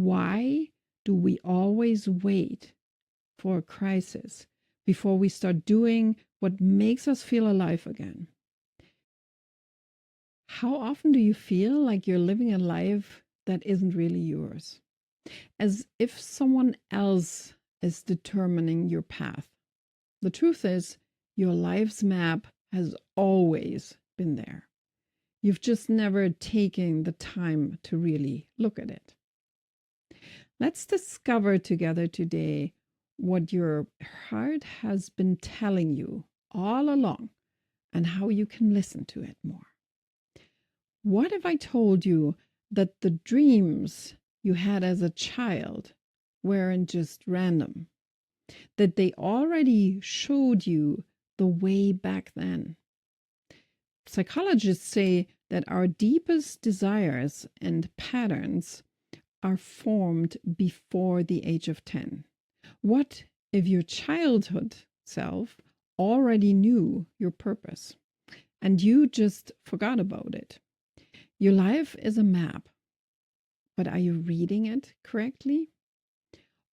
Why do we always wait for a crisis before we start doing what makes us feel alive again? How often do you feel like you're living a life that isn't really yours? As if someone else is determining your path. The truth is, your life's map has always been there. You've just never taken the time to really look at it. Let's discover together today what your heart has been telling you all along and how you can listen to it more. What if I told you that the dreams you had as a child weren't just random, that they already showed you the way back then? Psychologists say that our deepest desires and patterns are formed before the age of 10. What if your childhood self already knew your purpose and you just forgot about it? Your life is a map, but are you reading it correctly?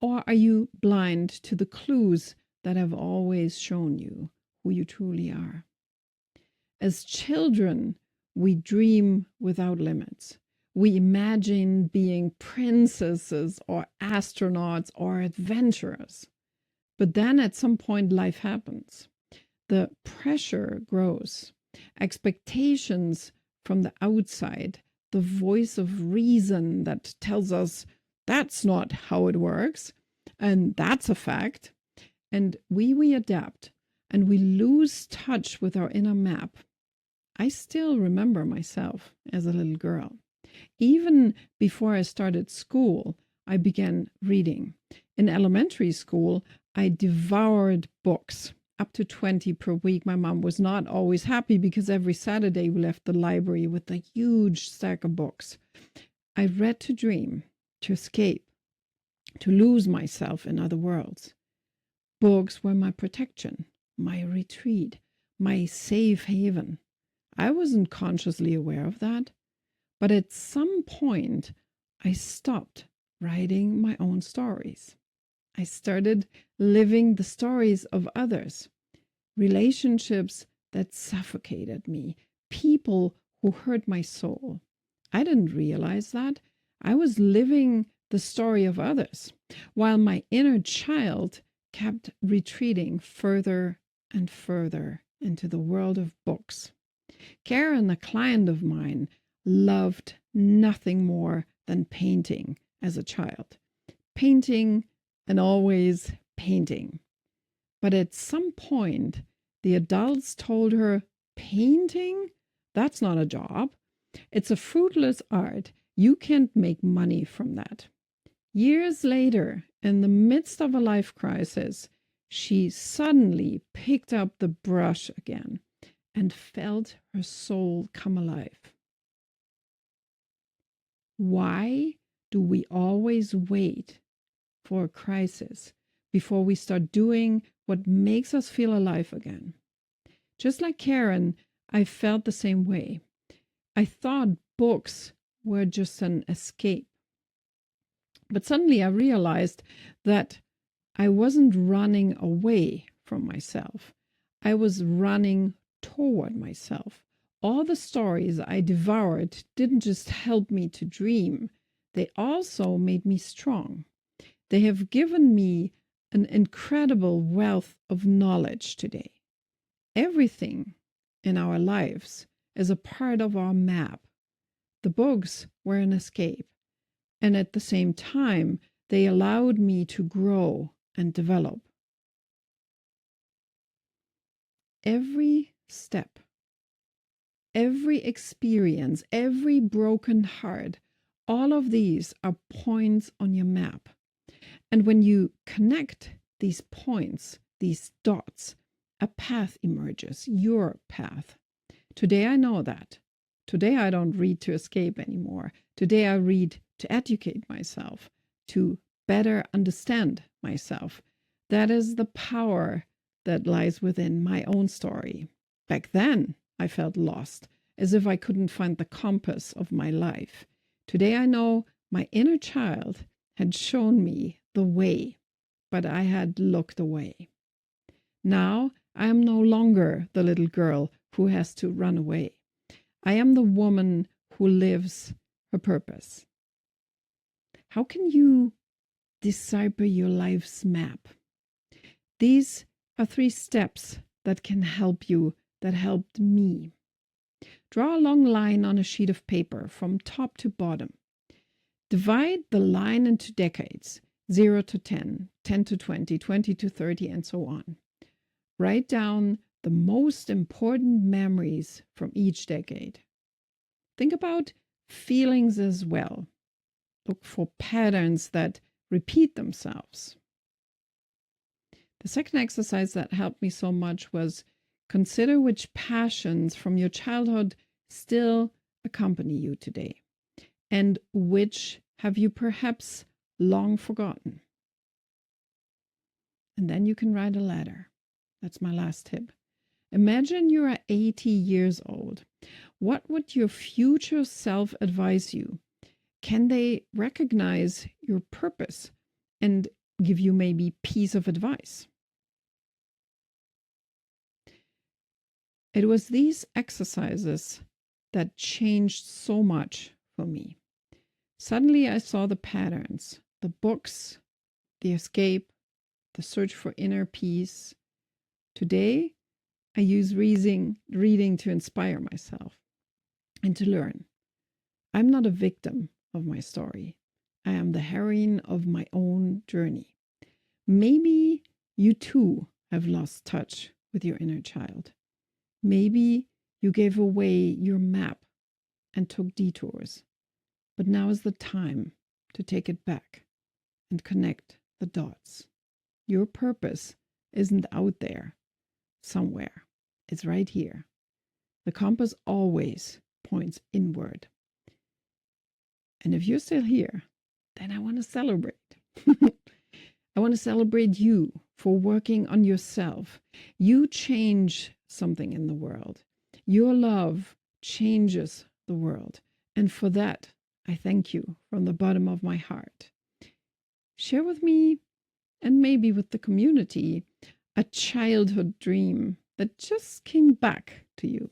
Or are you blind to the clues that have always shown you who you truly are? As children, we dream without limits. We imagine being princesses or astronauts or adventurers. But then at some point, life happens. The pressure grows. Expectations from the outside, the voice of reason that tells us that's not how it works, and that's a fact. And we adapt, and we lose touch with our inner map. I still remember myself as a little girl. Even before I started school, I began reading. In elementary school, I devoured books. Up to 20 per week. My mom was not always happy because every Saturday we left the library with a huge stack of books. I read to dream, to escape, to lose myself in other worlds. Books were my protection, my retreat, my safe haven. I wasn't consciously aware of that, but at some point I stopped writing my own stories. I started living the stories of others, relationships that suffocated me, people who hurt my soul. I didn't realize that. I was living the story of others, while my inner child kept retreating further and further into the world of books. Karen, a client of mine, loved nothing more than painting as a child. Painting and always painting. But at some point, the adults told her, painting? That's not a job. It's a fruitless art. You can't make money from that. Years later, in the midst of a life crisis, she suddenly picked up the brush again and felt her soul come alive. Why do we always wait for a crisis before we start doing what makes us feel alive again? Just like Karen, I felt the same way. I thought books were just an escape. But suddenly I realized that I wasn't running away from myself. I was running toward myself. All the stories I devoured didn't just help me to dream, they also made me strong. They have given me an incredible wealth of knowledge today. Everything in our lives is a part of our map. The books were an escape, and at the same time, they allowed me to grow and develop. Every step, every experience, every broken heart, all of these are points on your map. And when you connect these points, these dots, a path emerges, your path. Today I know that. Today I don't read to escape anymore. Today I read to educate myself, to better understand myself. That is the power that lies within my own story. Back then, I felt lost, as if I couldn't find the compass of my life. Today I know my inner child had shown me the way, but I had looked away. Now I am no longer the little girl who has to run away. I am the woman who lives her purpose. How can you decipher your life's map? These are 3 steps that can help you, that helped me. Draw a long line on a sheet of paper from top to bottom. Divide the line into decades, 0 to 10, 10 to 20, 20 to 30, and so on. Write down the most important memories from each decade. Think about feelings as well. Look for patterns that repeat themselves. The second exercise that helped me so much was consider which passions from your childhood still accompany you today, and which have you perhaps long forgotten. And then you can write a letter. That's my last tip. Imagine you are 80 years old. What would your future self advise you? Can they recognize your purpose and give you maybe piece of advice? It was these exercises that changed so much for me. Suddenly I saw the patterns, the books, the escape, the search for inner peace. Today, I use reading to inspire myself and to learn. I'm not a victim of my story. I am the heroine of my own journey. Maybe you too have lost touch with your inner child. Maybe you gave away your map and took detours. But now is the time to take it back and connect the dots. Your purpose isn't out there somewhere. It's right here. The compass always points inward. And if you're still here, then I want to celebrate. I want to celebrate you for working on yourself. You change something in the world. Your love changes the world. And for that, I thank you from the bottom of my heart. Share with me, and maybe with the community, a childhood dream that just came back to you.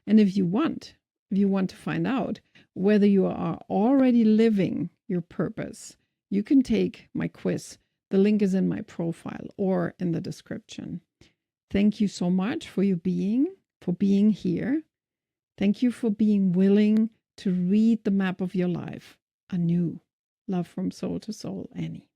And if you want to find out whether you are already living your purpose, you can take my quiz. The link is in my profile or in the description. Thank you so much for being here. Thank you for being willing to read the map of your life anew. Love from soul to soul, Annie.